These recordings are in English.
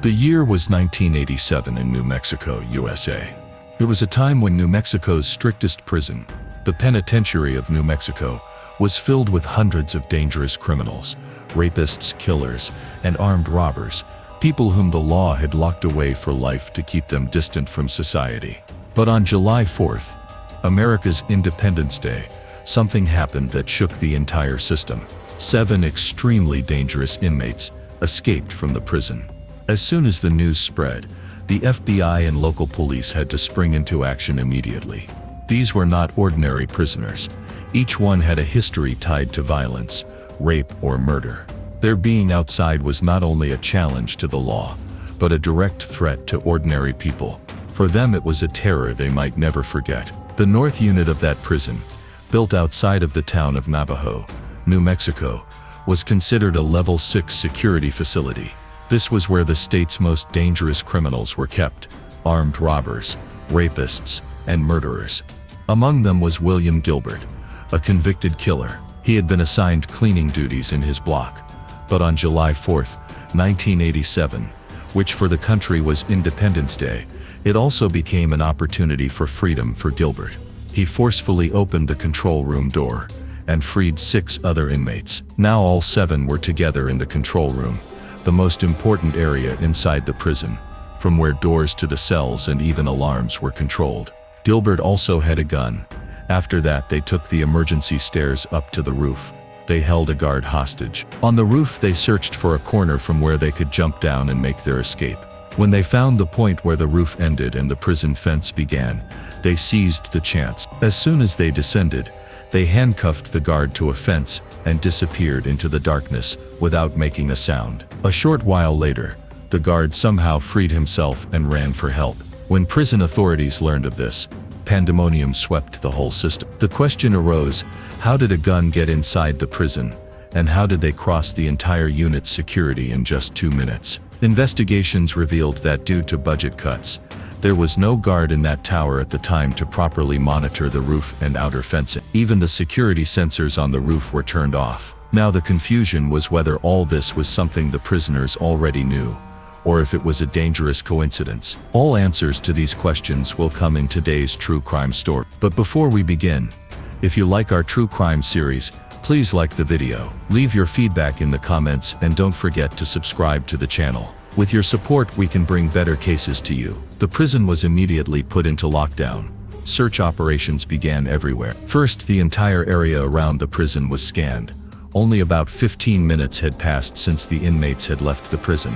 The year was 1987 in New Mexico, USA. It was a time when New Mexico's strictest prison, the Penitentiary of New Mexico, was filled with hundreds of dangerous criminals, rapists, killers, and armed robbers, people whom the law had locked away for life to keep them distant from society. But on July 4th, America's Independence Day, something happened that shook the entire system. 7 extremely dangerous inmates escaped from the prison. As soon as the news spread, the FBI and local police had to spring into action immediately. These were not ordinary prisoners. Each one had a history tied to violence, rape, or murder. Their being outside was not only a challenge to the law, but a direct threat to ordinary people. For them, it was a terror they might never forget. The North Unit of that prison, built outside of the town of Navajo, New Mexico, was considered a level 6 security facility. This was where the state's most dangerous criminals were kept: armed robbers, rapists, and murderers. Among them was William Gilbert, a convicted killer. He had been assigned cleaning duties in his block. But on July 4, 1987, which for the country was Independence Day, it also became an opportunity for freedom for Gilbert. He forcefully opened the control room door and freed 6 other inmates. Now all 7 were together in the control room, the most important area inside the prison, from where doors to the cells and even alarms were controlled. Gilbert also had a gun. After that, they took the emergency stairs up to the roof. They held a guard hostage. On the roof, they searched for a corner from where they could jump down and make their escape. When they found the point where the roof ended and the prison fence began, they seized the chance. As soon as they descended, they handcuffed the guard to a fence and disappeared into the darkness without making a sound. A short while later, the guard somehow freed himself and ran for help. When prison authorities learned of this, pandemonium swept the whole system. The question arose, how did a gun get inside the prison, and how did they cross the entire unit's security in just 2 minutes? Investigations revealed that due to budget cuts, there was no guard in that tower at the time to properly monitor the roof and outer fencing. Even the security sensors on the roof were turned off. Now the confusion was whether all this was something the prisoners already knew, or if it was a dangerous coincidence. All answers to these questions will come in today's true crime story. But before we begin, if you like our true crime series, please like the video, leave your feedback in the comments, and don't forget to subscribe to the channel. With your support, we can bring better cases to you. The prison was immediately put into lockdown. Search operations began everywhere. First, the entire area around the prison was scanned. Only about 15 minutes had passed since the inmates had left the prison,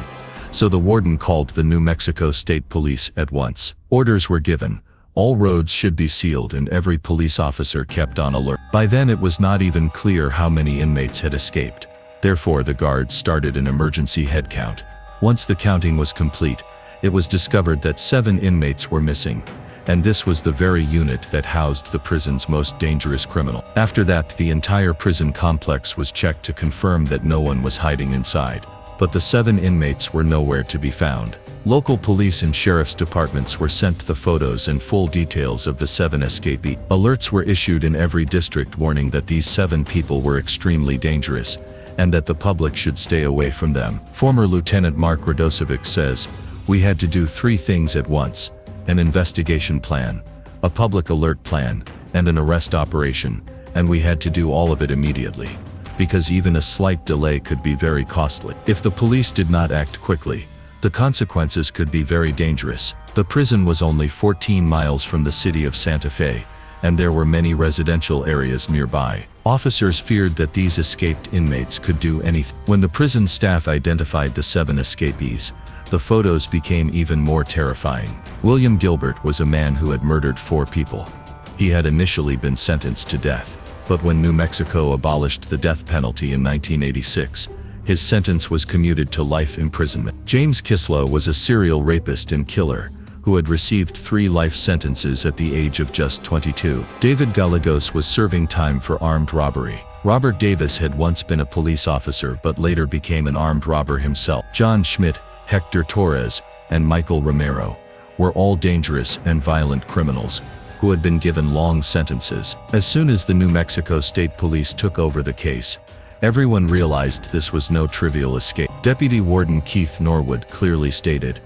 so the warden called the New Mexico State Police at once. Orders were given. All roads should be sealed and every police officer kept on alert. By then it was not even clear how many inmates had escaped. Therefore, the guards started an emergency head count. Once the counting was complete, it was discovered that 7 inmates were missing, and this was the very unit that housed the prison's most dangerous criminal. After that, the entire prison complex was checked to confirm that no one was hiding inside. But the 7 inmates were nowhere to be found. Local police and sheriff's departments were sent the photos and full details of the 7 escapees. Alerts were issued in every district warning that these 7 people were extremely dangerous, and that the public should stay away from them. Former Lieutenant Mark Radosevic says, "We had to do 3 things at once: an investigation plan, a public alert plan, and an arrest operation, and we had to do all of it immediately, because even a slight delay could be very costly. If the police did not act quickly, the consequences could be very dangerous." The prison was only 14 miles from the city of Santa Fe, and there were many residential areas nearby. Officers feared that these escaped inmates could do anything. When the prison staff identified the 7 escapees, the photos became even more terrifying. William Gilbert was a man who had murdered 4 people. He had initially been sentenced to death, but when New Mexico abolished the death penalty in 1986, his sentence was commuted to life imprisonment. James Kislow was a serial rapist and killer who had received 3 life sentences at the age of just 22. David Gallegos was serving time for armed robbery. Robert Davis had once been a police officer but later became an armed robber himself. John Schmidt, Hector Torres, and Michael Romero were all dangerous and violent criminals who had been given long sentences. As soon as the New Mexico State Police took over the case, Everyone realized this was no trivial escape. Deputy Warden Keith Norwood clearly stated,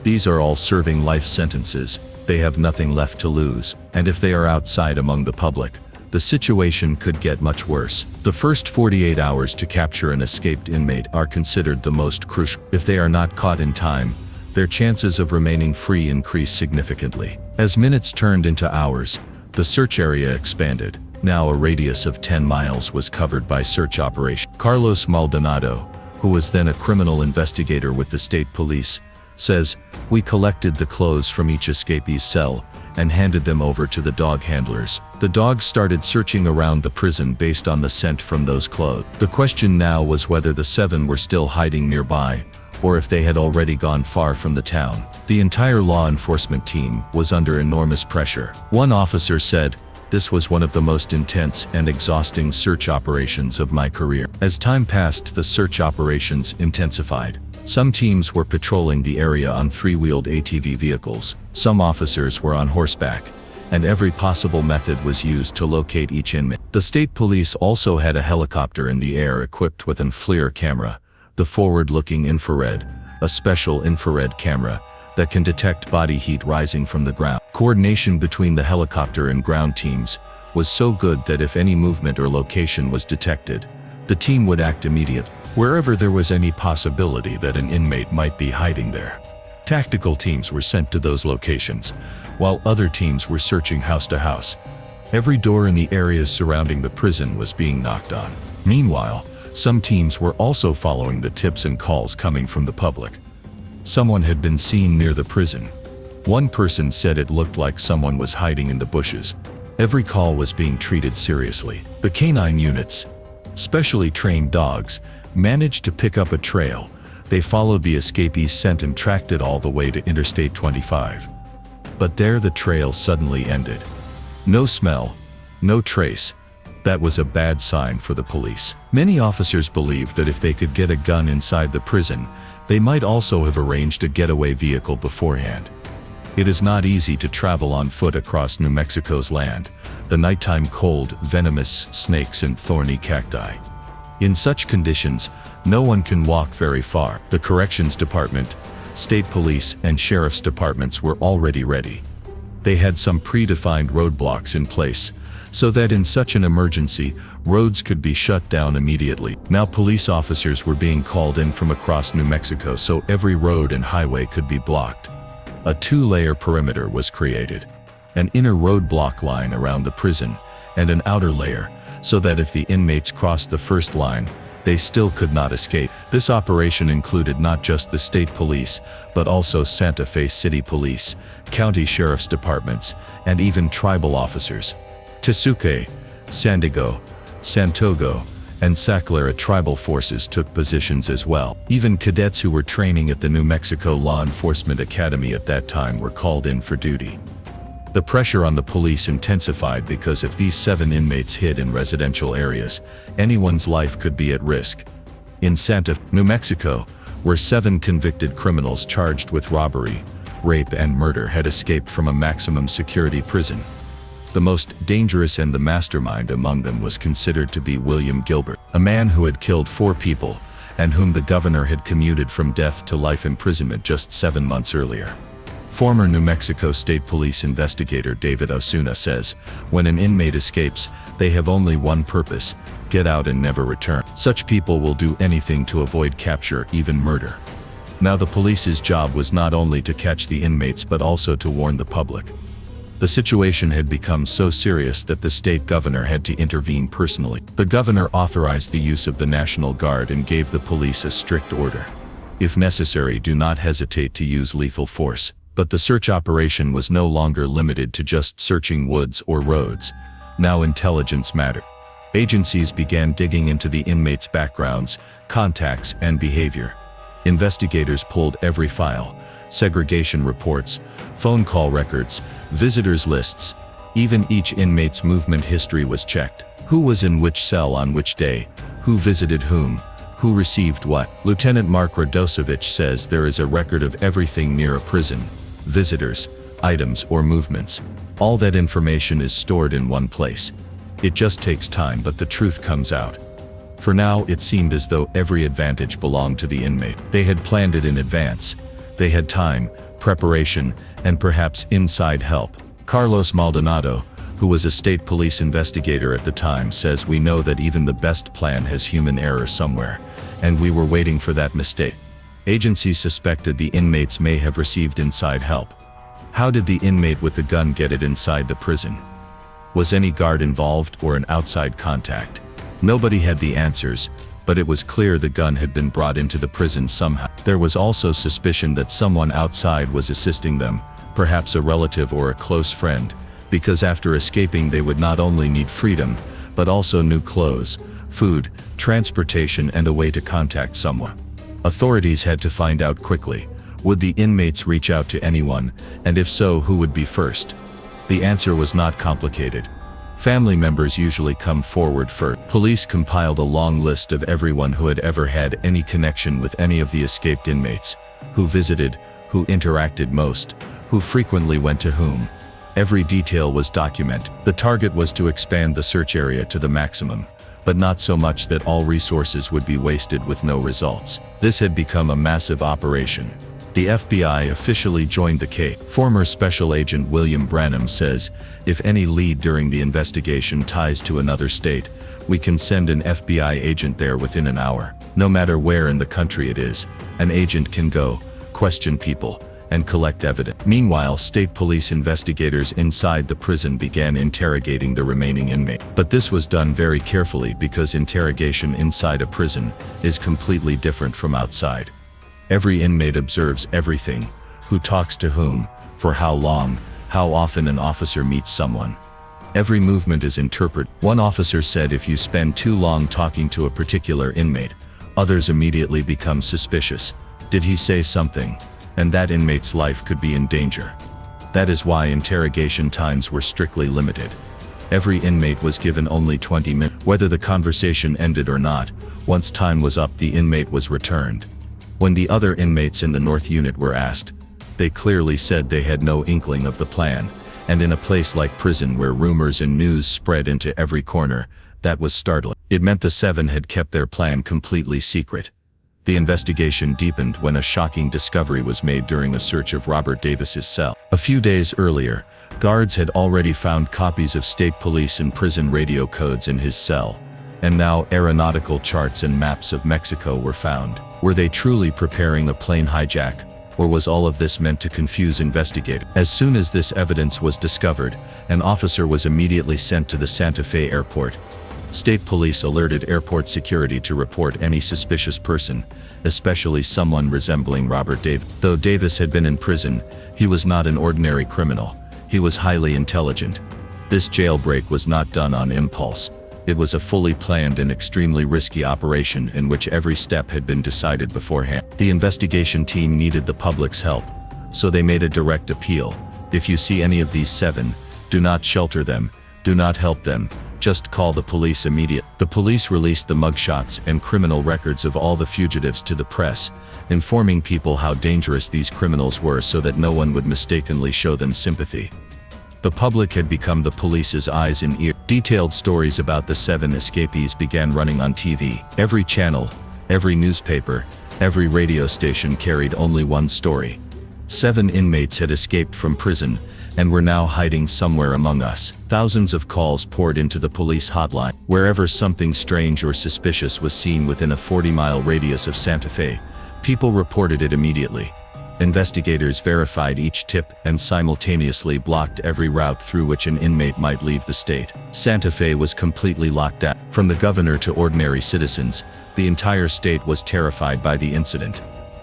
"These are all serving life sentences. They have nothing left to lose, and if they are outside among the public, the situation could get much worse." The first 48 hours to capture an escaped inmate are considered the most crucial. If they are not caught in time, their chances of remaining free increase significantly. As minutes turned into hours, the search area expanded. Now a radius of 10 miles was covered by search operation. Carlos Maldonado, who was then a criminal investigator with the state police, says, "We collected the clothes from each escapee's cell and handed them over to the dog handlers. The dogs started searching around the prison based on the scent from those clothes. The question now was whether the 7 were still hiding nearby, or if they had already gone far from the town. The entire law enforcement team was under enormous pressure." One officer said, "This was one of the most intense and exhausting search operations of my career." As time passed, the search operations intensified. Some teams were patrolling the area on 3-wheeled ATV vehicles. Some officers were on horseback, and every possible method was used to locate each inmate. The state police also had a helicopter in the air equipped with an FLIR camera, the forward-looking infrared, a special infrared camera that can detect body heat rising from the ground. Coordination between the helicopter and ground teams was so good that if any movement or location was detected, the team would act immediately. Wherever there was any possibility that an inmate might be hiding there, tactical teams were sent to those locations, while other teams were searching house to house. Every door in the areas surrounding the prison was being knocked on. Meanwhile, some teams were also following the tips and calls coming from the public. Someone had been seen near the prison. One person said it looked like someone was hiding in the bushes. Every call was being treated seriously. The canine units, specially trained dogs, managed to pick up a trail. They followed the escapee's scent and tracked it all the way to Interstate 25. But there the trail suddenly ended. No smell, no trace. That was a bad sign for the police. Many officers believed that if they could get a gun inside the prison, they might also have arranged a getaway vehicle beforehand. It is not easy to travel on foot across New Mexico's land, the nighttime cold, venomous snakes and thorny cacti. In such conditions, no one can walk very far. The corrections department, state police, and sheriff's departments were already ready. They had some predefined roadblocks in place, so that in such an emergency, roads could be shut down immediately. Now police officers were being called in from across New Mexico so every road and highway could be blocked. A 2-layer perimeter was created, an inner roadblock line around the prison, and an outer layer, so that if the inmates crossed the first line, they still could not escape. This operation included not just the state police, but also Santa Fe City Police, county sheriff's departments, and even tribal officers. Tesuque, Sandiego, Santogo, and Saclara tribal forces took positions as well. Even cadets who were training at the New Mexico Law Enforcement Academy at that time were called in for duty. The pressure on the police intensified because if these 7 inmates hid in residential areas, anyone's life could be at risk. In Santa Fe, New Mexico, where 7 convicted criminals charged with robbery, rape, and murder had escaped from a maximum security prison. The most dangerous and the mastermind among them was considered to be William Gilbert, a man who had killed 4 people, and whom the governor had commuted from death to life imprisonment just 7 months earlier. Former New Mexico State Police investigator David Osuna says, "When an inmate escapes, they have only one purpose: get out and never return. Such people will do anything to avoid capture, even murder." Now the police's job was not only to catch the inmates but also to warn the public. The situation had become so serious that the state governor had to intervene personally. The governor authorized the use of the National Guard and gave the police a strict order: if necessary, do not hesitate to use lethal force. But the search operation was no longer limited to just searching woods or roads. Now intelligence mattered. Agencies began digging into the inmates' backgrounds, contacts, and behavior. Investigators pulled every file: segregation reports, phone call records, visitors lists. Even each inmate's movement history was checked. Who was in which cell on which day, who visited whom, who received what. Lieutenant Mark Radosevich says there is a record of everything near a prison: visitors, items, or movements. All that information is stored in one place. It just takes time, but the truth comes out. For now, it seemed as though every advantage belonged to the inmate. They had planned it in advance. They had time, preparation, and perhaps inside help. Carlos Maldonado, who was a state police investigator at the time, says, "We know that even the best plan has human error somewhere, and we were waiting for that mistake." Agencies suspected the inmates may have received inside help. How did the inmate with the gun get it inside the prison? Was any guard involved or an outside contact? Nobody had the answers, but it was clear the gun had been brought into the prison somehow. There was also suspicion that someone outside was assisting them, perhaps a relative or a close friend, because after escaping they would not only need freedom, but also new clothes, food, transportation, and a way to contact someone. Authorities had to find out quickly. Would the inmates reach out to anyone, and if so, who would be first? The answer was not complicated. Family members usually come forward first. Police compiled a long list of everyone who had ever had any connection with any of the escaped inmates, who visited, who interacted most, who frequently went to whom. Every detail was documented. The target was to expand the search area to the maximum, but not so much that all resources would be wasted with no results. This had become a massive operation. The FBI officially joined the case. Former Special Agent William Branham says, "If any lead during the investigation ties to another state, we can send an FBI agent there within an hour. No matter where in the country it is, an agent can go, question people, and collect evidence." Meanwhile, state police investigators inside the prison began interrogating the remaining inmate. But this was done very carefully because interrogation inside a prison is completely different from outside. Every inmate observes everything: who talks to whom, for how long, how often an officer meets someone. Every movement is interpreted. One officer said if you spend too long talking to a particular inmate, others immediately become suspicious. Did he say something? And that inmate's life could be in danger. That is why interrogation times were strictly limited. Every inmate was given only 20 minutes. Whether the conversation ended or not, once time was up, the inmate was returned. When the other inmates in the North Unit were asked, they clearly said they had no inkling of the plan, and in a place like prison where rumors and news spread into every corner, that was startling. It meant the seven had kept their plan completely secret. The investigation deepened when a shocking discovery was made during a search of Robert Davis's cell. A few days earlier, guards had already found copies of state police and prison radio codes in his cell, and now aeronautical charts and maps of Mexico were found. Were they truly preparing a plane hijack, or was all of this meant to confuse investigators? As soon as this evidence was discovered, an officer was immediately sent to the Santa Fe airport. State police alerted airport security to report any suspicious person, especially someone resembling Robert Davis. Though Davis had been in prison, he was not an ordinary criminal. He was highly intelligent. This jailbreak was not done on impulse. It was a fully planned and extremely risky operation in which every step had been decided beforehand. The investigation team needed the public's help, so they made a direct appeal. If you see any of these seven, do not shelter them, do not help them, just call the police immediately. The police released the mugshots and criminal records of all the fugitives to the press, informing people how dangerous these criminals were so that no one would mistakenly show them sympathy. The public had become the police's eyes and ears. Detailed stories about the seven escapees began running on TV. Every channel, every newspaper, every radio station carried only one story. 7 inmates had escaped from prison and were now hiding somewhere among us. Thousands of calls poured into the police hotline. Wherever something strange or suspicious was seen within a 40-mile radius of Santa Fe, people reported it immediately. Investigators verified each tip and simultaneously blocked every route through which an inmate might leave the state. Santa Fe was completely locked down. From the governor to ordinary citizens, the entire state was terrified by the incident.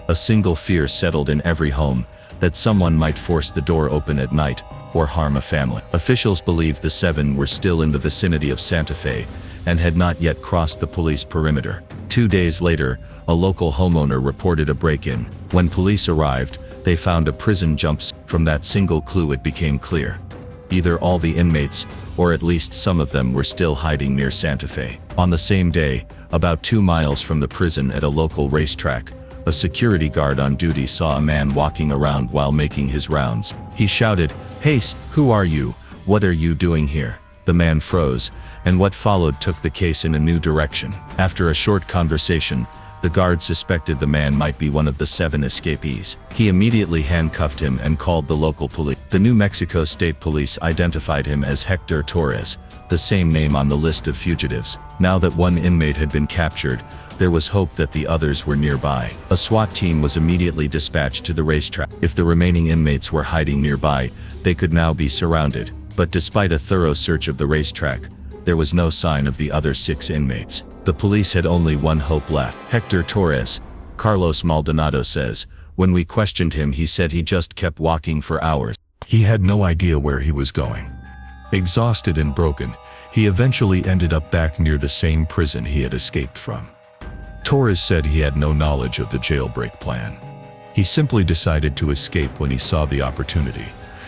A single fear settled in every home, that someone might force the door open at night or harm a family. Officials believed the 7 were still in the vicinity of Santa Fe and had not yet crossed the police perimeter. 2 days later, a local homeowner reported a break-in. When police arrived, they found a prison jumpsuit. From that single clue it became clear. Either all the inmates, or at least some of them, were still hiding near Santa Fe. On the same day, about 2 miles from the prison at a local racetrack, a security guard on duty saw a man walking around while making his rounds. He shouted, "Hey, who are you? What are you doing here?" The man froze, and what followed took the case in a new direction. After a short conversation, the guard suspected the man might be one of the 7 escapees. He immediately handcuffed him and called the local police. The New Mexico State Police identified him as Hector Torres, the same name on the list of fugitives. Now that one inmate had been captured, there was hope that the others were nearby. A SWAT team was immediately dispatched to the racetrack. If the remaining inmates were hiding nearby, they could now be surrounded. But despite a thorough search of the racetrack, there was no sign of the other 6 inmates. The police had only one hope left. Hector Torres, Carlos Maldonado says, when we questioned him, he said he just kept walking for hours. He had no idea where he was going. Exhausted and broken, he eventually ended up back near the same prison he had escaped from. Torres said he had no knowledge of the jailbreak plan. He simply decided to escape when he saw the opportunity.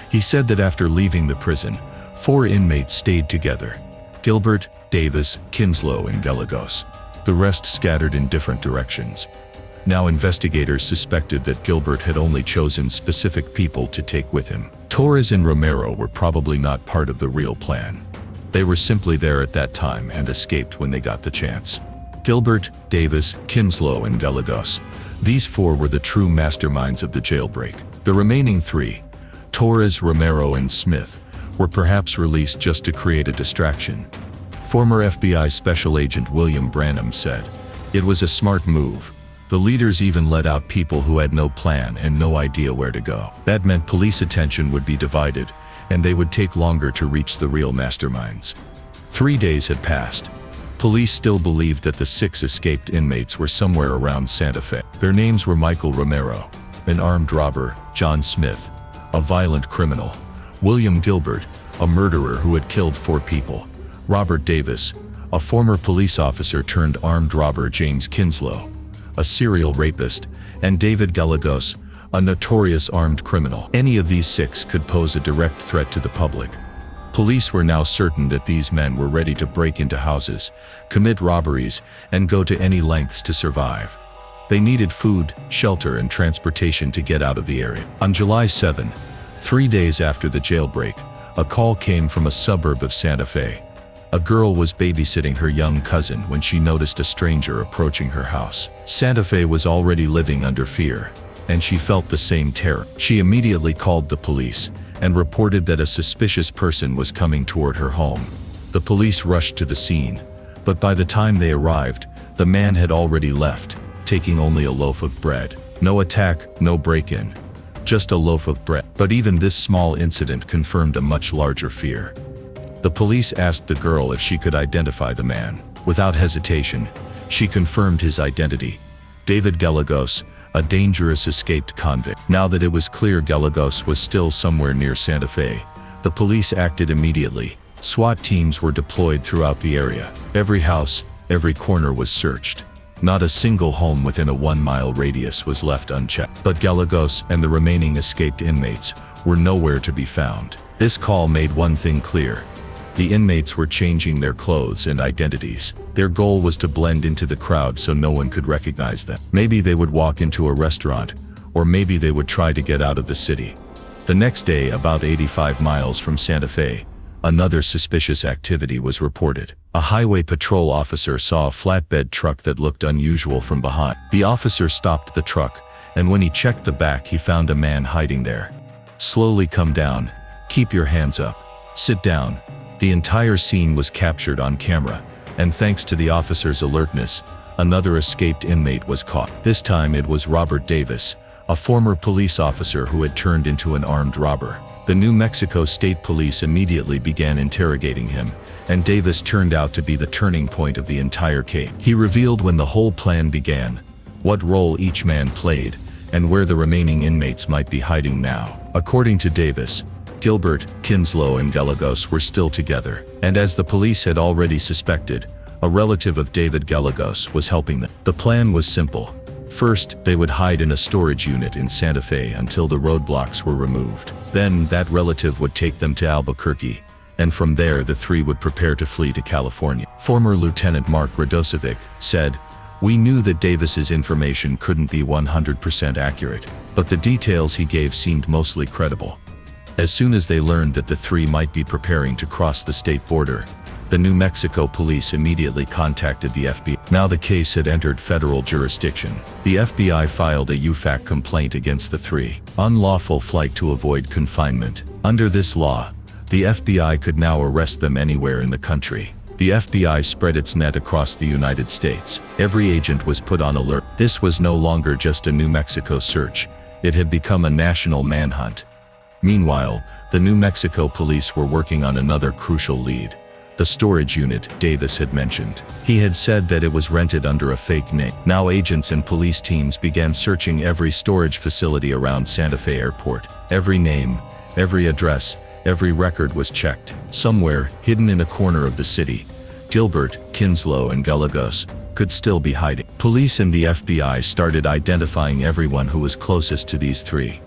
He said that after leaving the prison, 4 inmates stayed together: Gilbert, Davis, Kinslow, and Gallegos. The rest scattered in different directions. Now investigators suspected that Gilbert had only chosen specific people to take with him. Torres and Romero were probably not part of the real plan. They were simply there at that time and escaped when they got the chance. Gilbert, Davis, Kinslow, and Gallegos. These 4 were the true masterminds of the jailbreak. The remaining 3, Torres, Romero, and Smith, were perhaps released just to create a distraction. Former FBI Special Agent William Branham said, "It was a smart move. The leaders even let out people who had no plan and no idea where to go. That meant police attention would be divided, and they would take longer to reach the real masterminds." 3 days had passed. Police still believed that the 6 escaped inmates were somewhere around Santa Fe. Their names were Michael Romero, an armed robber; John Smith, a violent criminal; William Gilbert, a murderer who had killed 4 people; Robert Davis, a former police officer turned armed robber; James Kinslow, a serial rapist; and David Gallegos, a notorious armed criminal. Any of these 6 could pose a direct threat to the public. Police were now certain that these men were ready to break into houses, commit robberies, and go to any lengths to survive. They needed food, shelter, and transportation to get out of the area. On July 7, 3 days after the jailbreak, a call came from a suburb of Santa Fe. A girl was babysitting her young cousin when she noticed a stranger approaching her house. Santa Fe was already living under fear, and she felt the same terror. She immediately called the police and reported that a suspicious person was coming toward her home. The police rushed to the scene, but by the time they arrived, the man had already left, taking only a loaf of bread. No attack, no break-in, just a loaf of bread. But even this small incident confirmed a much larger fear. The police asked the girl if she could identify the man. Without hesitation, she confirmed his identity: David Gallegos, a dangerous escaped convict. Now that it was clear Gallegos was still somewhere near Santa Fe, the police acted immediately. SWAT teams were deployed throughout the area. Every house, every corner was searched. Not a single home within a 1-mile radius was left unchecked. But Gallegos and the remaining escaped inmates were nowhere to be found. This call made one thing clear: the inmates were changing their clothes and identities. Their goal was to blend into the crowd so no one could recognize them. Maybe they would walk into a restaurant, or maybe they would try to get out of the city. The next day, about 85 miles from Santa Fe, another suspicious activity was reported. A highway patrol officer saw a flatbed truck that looked unusual from behind. The officer stopped the truck, and when he checked the back, he found a man hiding there. "Slowly come down. Keep your hands up. Sit down." The entire scene was captured on camera, and thanks to the officer's alertness, another escaped inmate was caught. This time it was Robert Davis, a former police officer who had turned into an armed robber. The New Mexico State Police immediately began interrogating him, and Davis turned out to be the turning point of the entire case. He revealed when the whole plan began, what role each man played, and where the remaining inmates might be hiding now. According to Davis, Gilbert, Kinslow, and Gallegos were still together, and as the police had already suspected, a relative of David Gallegos was helping them. The plan was simple. First, they would hide in a storage unit in Santa Fe until the roadblocks were removed. Then, that relative would take them to Albuquerque, and from there the 3 would prepare to flee to California. Former Lieutenant Mark Radosevic said, "We knew that Davis's information couldn't be 100% accurate, but the details he gave seemed mostly credible." As soon as they learned that the 3 might be preparing to cross the state border, The New Mexico police immediately contacted the FBI. Now the case had entered federal jurisdiction. The FBI filed a UFAC complaint against the three. Unlawful flight to avoid confinement. Under this law, the FBI could now arrest them anywhere in the country. The FBI spread its net across the United States. Every agent was put on alert. This was no longer just a New Mexico search. It had become a national manhunt. Meanwhile, the New Mexico police were working on another crucial lead. The storage unit Davis had mentioned. He had said that it was rented under a fake name. Now agents and police teams began searching every storage facility around Santa Fe Airport. Every name, every address, every record was checked. Somewhere, hidden in a corner of the city, Gilbert, Kinslow, and Gallegos could still be hiding. Police and the FBI started identifying everyone who was closest to these three.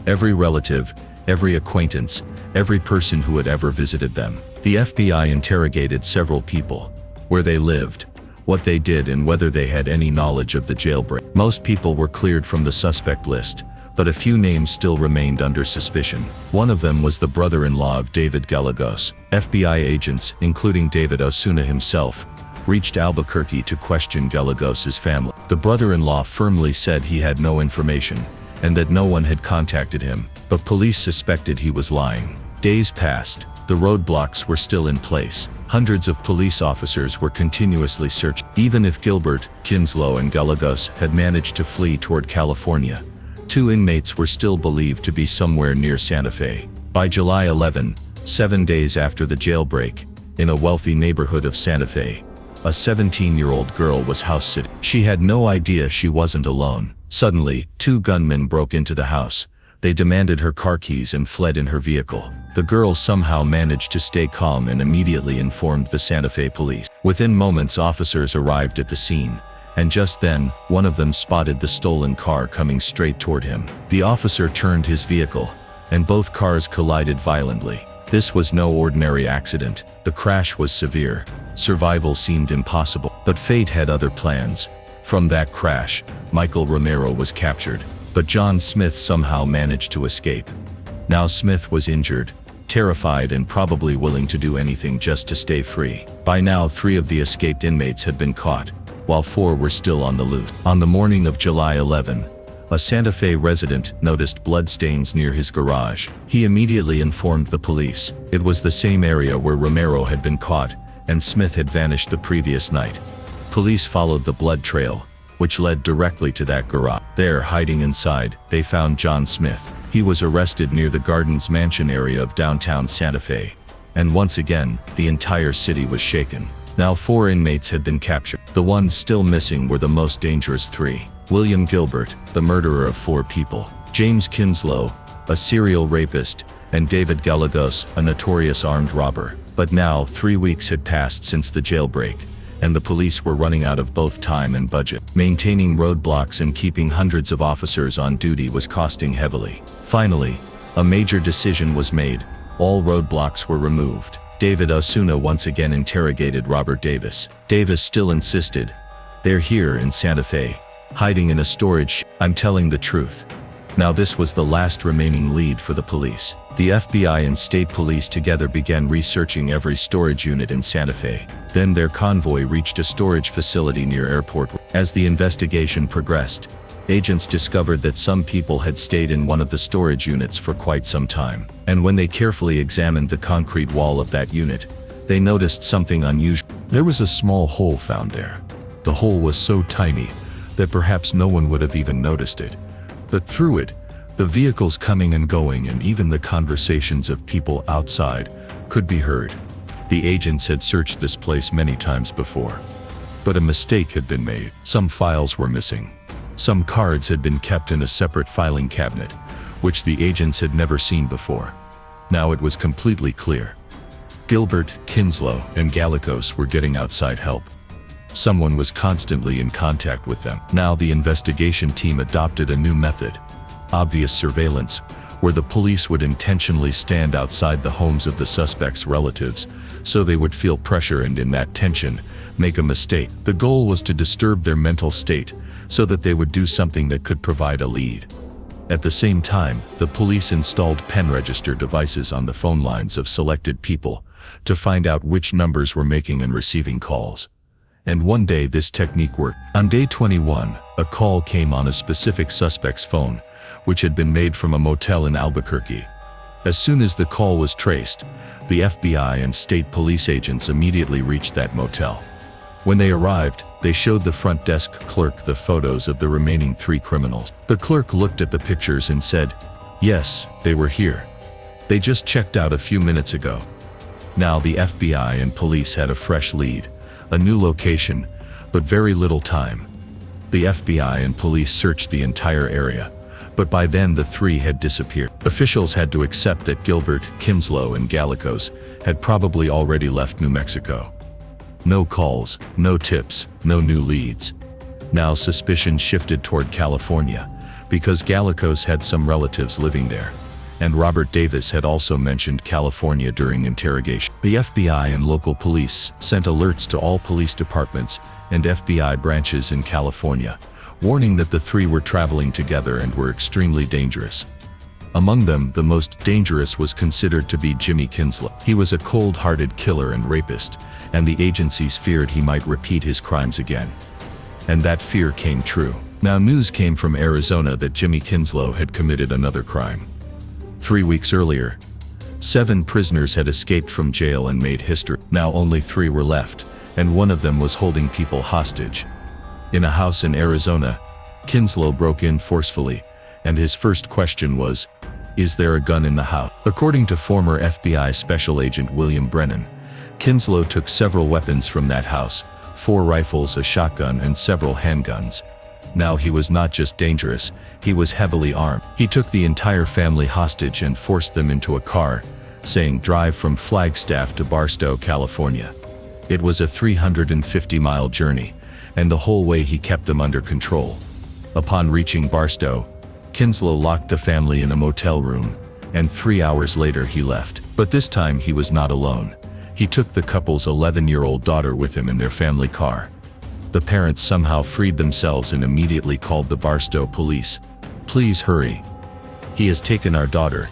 Every relative, every acquaintance, every person who had ever visited them. The FBI interrogated several people, where they lived, what they did, and whether they had any knowledge of the jailbreak. Most people were cleared from the suspect list, but a few names still remained under suspicion. One of them was the brother-in-law of David Gallegos. FBI agents, including David Osuna himself, reached Albuquerque to question Gallegos's family. The brother-in-law firmly said he had no information, and that no one had contacted him, but police suspected he was lying. Days passed. The roadblocks were still in place. Hundreds of police officers were continuously searched. Even if Gilbert, Kinslow, and Gallegos had managed to flee toward California, 2 inmates were still believed to be somewhere near Santa Fe. By July 11, 7 days after the jailbreak, in a wealthy neighborhood of Santa Fe, a 17-year-old girl was house-sitting. She had no idea she wasn't alone. Suddenly, 2 gunmen broke into the house. They demanded her car keys and fled in her vehicle. The girl somehow managed to stay calm and immediately informed the Santa Fe police. Within moments, officers arrived at the scene, and just then, one of them spotted the stolen car coming straight toward him. The officer turned his vehicle, and both cars collided violently. This was no ordinary accident. The crash was severe. Survival seemed impossible, but fate had other plans. From that crash, Michael Romero was captured, but John Smith somehow managed to escape. Now Smith was injured, terrified, and probably willing to do anything just to stay free. By now, 3 of the escaped inmates had been caught, while 4 were still on the loose. On the morning of July 11, a Santa Fe resident noticed bloodstains near his garage. He immediately informed the police. It was the same area where Romero had been caught, and Smith had vanished the previous night. Police followed the blood trail, which led directly to that garage. There, hiding inside, they found John Smith. He was arrested near the Gardens Mansion area of downtown Santa Fe. And once again, the entire city was shaken. Now 4 inmates had been captured. The ones still missing were the most dangerous 3. William Gilbert, the murderer of 4 people. James Kinslow, a serial rapist. And David Gallegos, a notorious armed robber. But now, 3 weeks had passed since the jailbreak, and the police were running out of both time and budget. Maintaining roadblocks and keeping hundreds of officers on duty was costing heavily. Finally, a major decision was made. All roadblocks were removed. David Osuna once again interrogated Robert Davis. Davis still insisted. "They're here in Santa Fe, hiding in a storage I'm telling the truth." Now this was the last remaining lead for the police. The FBI and state police together began researching every storage unit in Santa Fe. Then their convoy reached a storage facility near airport. As the investigation progressed, agents discovered that some people had stayed in one of the storage units for quite some time. And when they carefully examined the concrete wall of that unit, they noticed something unusual. There was a small hole found there. The hole was so tiny that perhaps no one would have even noticed it. But through it, the vehicles coming and going and even the conversations of people outside could be heard. The agents had searched this place many times before, but a mistake had been made. Some files were missing. Some cards had been kept in a separate filing cabinet, which the agents had never seen before. Now it was completely clear. Gilbert, Kinslow, and Gallegos were getting outside help. Someone was constantly in contact with them. Now the investigation team adopted a new method: obvious surveillance, where the police would intentionally stand outside the homes of the suspects' relatives, so they would feel pressure and in that tension, make a mistake. The goal was to disturb their mental state, so that they would do something that could provide a lead. At the same time, the police installed pen register devices on the phone lines of selected people, to find out which numbers were making and receiving calls. And one day this technique worked. On day 21, a call came on a specific suspect's phone, which had been made from a motel in Albuquerque. As soon as the call was traced, the FBI and state police agents immediately reached that motel. When they arrived, they showed the front desk clerk the photos of the remaining 3 criminals. The clerk looked at the pictures and said, "Yes, they were here. They just checked out a few minutes ago." Now the FBI and police had a fresh lead, a new location, but very little time. The FBI and police searched the entire area, but by then the 3 had disappeared. Officials had to accept that Gilbert, Kinslow, and Gallegos had probably already left New Mexico. No calls, no tips, no new leads. Now suspicion shifted toward California, because Gallegos had some relatives living there, and Robert Davis had also mentioned California during interrogation. The FBI and local police sent alerts to all police departments and FBI branches in California, warning that the 3 were traveling together and were extremely dangerous. Among them, the most dangerous was considered to be Jimmy Kinslow. He was a cold-hearted killer and rapist, and the agencies feared he might repeat his crimes again. And that fear came true. Now news came from Arizona that Jimmy Kinslow had committed another crime. 3 weeks earlier, 7 prisoners had escaped from jail and made history. Now only 3 were left, and one of them was holding people hostage. In a house in Arizona, Kinslow broke in forcefully, and his first question was, "Is there a gun in the house?" According to former FBI Special Agent William Brennan, Kinslow took several weapons from that house, 4 rifles, a shotgun, and several handguns. Now he was not just dangerous, he was heavily armed. He took the entire family hostage and forced them into a car, saying, "Drive from Flagstaff to Barstow, California." It was a 350-mile journey, and the whole way he kept them under control. Upon reaching Barstow, Kinslow locked the family in a motel room, and 3 hours later he left. But this time he was not alone. He took the couple's 11-year-old daughter with him in their family car. The parents somehow freed themselves and immediately called the Barstow police. "Please hurry. He has taken our daughter."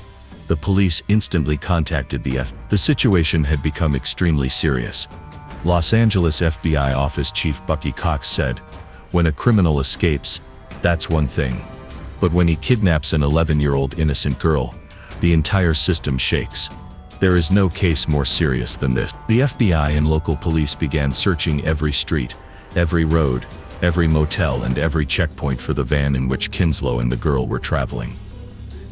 The police instantly contacted the FBI. The situation had become extremely serious. Los Angeles FBI Office Chief Bucky Cox said, "When a criminal escapes, that's one thing. But when he kidnaps an 11-year-old innocent girl, the entire system shakes. There is no case more serious than this." The FBI and local police began searching every street, every road, every motel, and every checkpoint for the van in which Kinslow and the girl were traveling.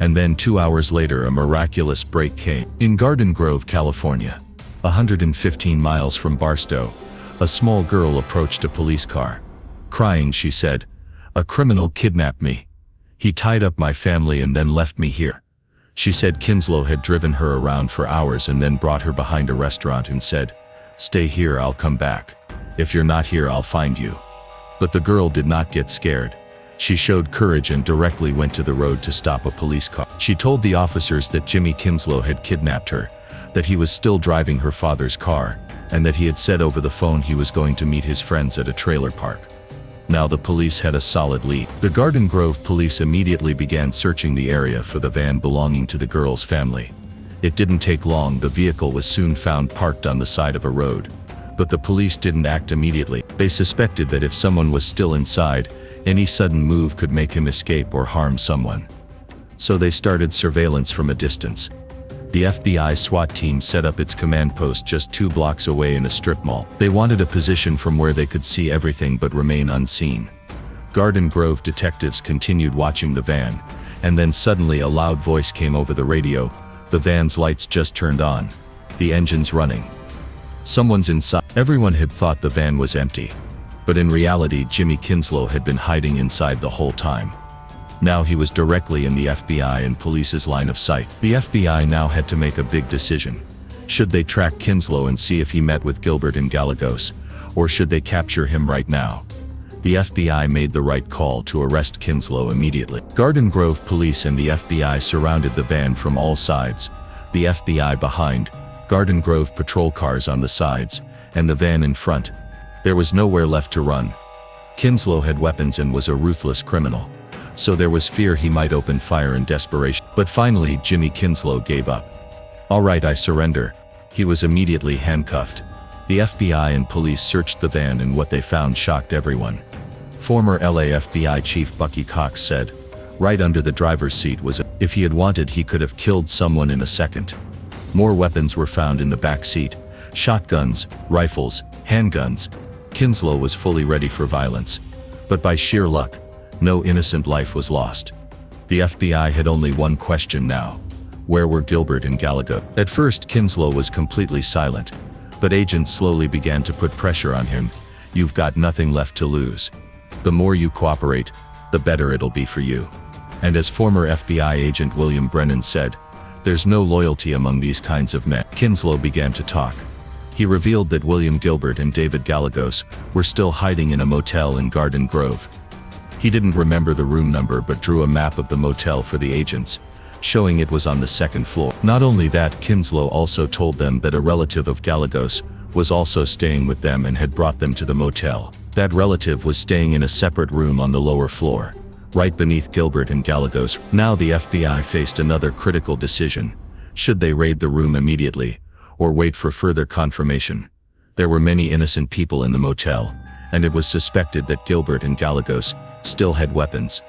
And then 2 hours later, a miraculous break came. In Garden Grove, California, 115 miles from Barstow, a small girl approached a police car. Crying, she said, "A criminal kidnapped me. He tied up my family and then left me here." She said Kinslow had driven her around for hours and then brought her behind a restaurant and said, "Stay here, I'll come back. If you're not here, I'll find you." But the girl did not get scared. She showed courage and directly went to the road to stop a police car. She told the officers that Jimmy Kinslow had kidnapped her, that he was still driving her father's car, and that he had said over the phone he was going to meet his friends at a trailer park. Now the police had a solid lead. The Garden Grove police immediately began searching the area for the van belonging to the girl's family. It didn't take long, the vehicle was soon found parked on the side of a road. But the police didn't act immediately. They suspected that if someone was still inside, any sudden move could make him escape or harm someone. So they started surveillance from a distance. The FBI SWAT team set up its command post just 2 blocks away in a strip mall. They wanted a position from where they could see everything but remain unseen. Garden Grove detectives continued watching the van, and then suddenly a loud voice came over the radio. The van's lights just turned on. The engine's running. Someone's inside. Everyone had thought the van was empty. But in reality, Jimmy Kinslow had been hiding inside the whole time. Now he was directly in the FBI and police's line of sight. The FBI now had to make a big decision. Should they track Kinslow and see if he met with Gilbert and Gallegos, or should they capture him right now? The FBI made the right call to arrest Kinslow immediately. Garden Grove police and the FBI surrounded the van from all sides. The FBI behind, Garden Grove patrol cars on the sides, and the van in front. There was nowhere left to run. Kinslow had weapons and was a ruthless criminal, so there was fear he might open fire in desperation. But finally, Jimmy Kinslow gave up. "All right, I surrender. He was immediately handcuffed. The FBI and police searched the van, and what they found shocked everyone. Former LA FBI Chief Bucky Cox said, right under the driver's seat was if he had wanted, he could have killed someone in a second. More weapons were found in the back seat: shotguns, rifles, handguns. Kinslow was fully ready for violence. But by sheer luck, no innocent life was lost. The FBI had only one question now: where were Gilbert and Gallegos? At first, Kinslow was completely silent, but agents slowly began to put pressure on him. You've got nothing left to lose. The more you cooperate, the better it'll be for you. And as former FBI agent William Brennan said, there's no loyalty among these kinds of men. Kinslow began to talk. He revealed that William Gilbert and David Gallegos were still hiding in a motel in Garden Grove. He didn't remember the room number, but drew a map of the motel for the agents, showing it was on the second floor. Not only that, Kinslow also told them that a relative of Gallegos was also staying with them and had brought them to the motel. That relative was staying in a separate room on the lower floor, right beneath Gilbert and Gallegos. Now the FBI faced another critical decision. Should they raid the room immediately, or wait for further confirmation? There were many innocent people in the motel, and it was suspected that Gilbert and Gallegos still had weapons.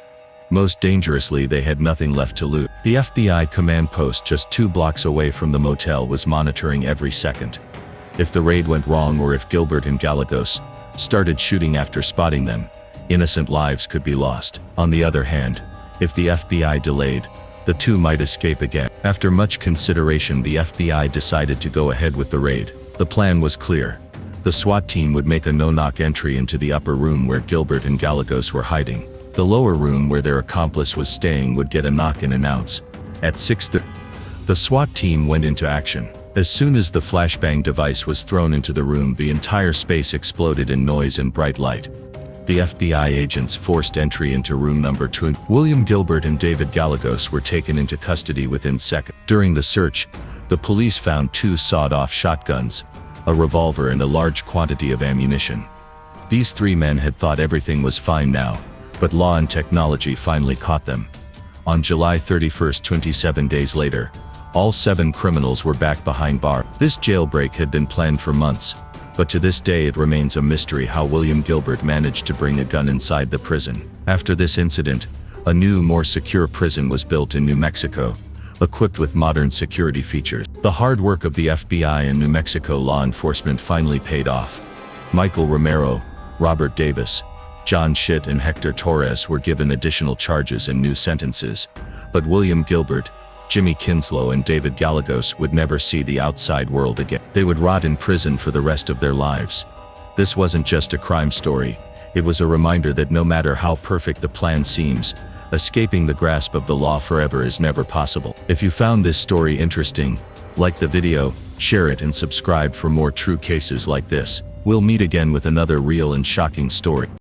Most dangerously, they had nothing left to loot. The FBI command post just 2 blocks away from the motel was monitoring every second. If the raid went wrong, or if Gilbert and Gallegos started shooting after spotting them, innocent lives could be lost. On the other hand, if the FBI delayed, the two might escape again. After much consideration, the FBI decided to go ahead with the raid. The plan was clear. The SWAT team would make a no-knock entry into the upper room where Gilbert and Gallegos were hiding. The lower room where their accomplice was staying would get a knock and announce. At 6:30, the SWAT team went into action. As soon as the flashbang device was thrown into the room, the entire space exploded in noise and bright light. The FBI agents forced entry into room number 2. William Gilbert and David Gallegos were taken into custody within seconds. During the search, the police found 2 sawed-off shotguns, a revolver, and a large quantity of ammunition. These 3 men had thought everything was fine now, but law and technology finally caught them. On July 31st, 27 days later, all 7 criminals were back behind bars. This jailbreak had been planned for months, but to this day it remains a mystery how William Gilbert managed to bring a gun inside the prison. After this incident, a new, more secure prison was built in New Mexico, equipped with modern security features. The hard work of the FBI and New Mexico law enforcement finally paid off. Michael Romero, Robert Davis, John Schitt, and Hector Torres were given additional charges and new sentences, but William Gilbert, Jimmy Kinslow, and David Gallegos would never see the outside world again. They would rot in prison for the rest of their lives. This wasn't just a crime story, it was a reminder that no matter how perfect the plan seems, escaping the grasp of the law forever is never possible. If you found this story interesting, like the video, share it, and subscribe for more true cases like this. We'll meet again with another real and shocking story.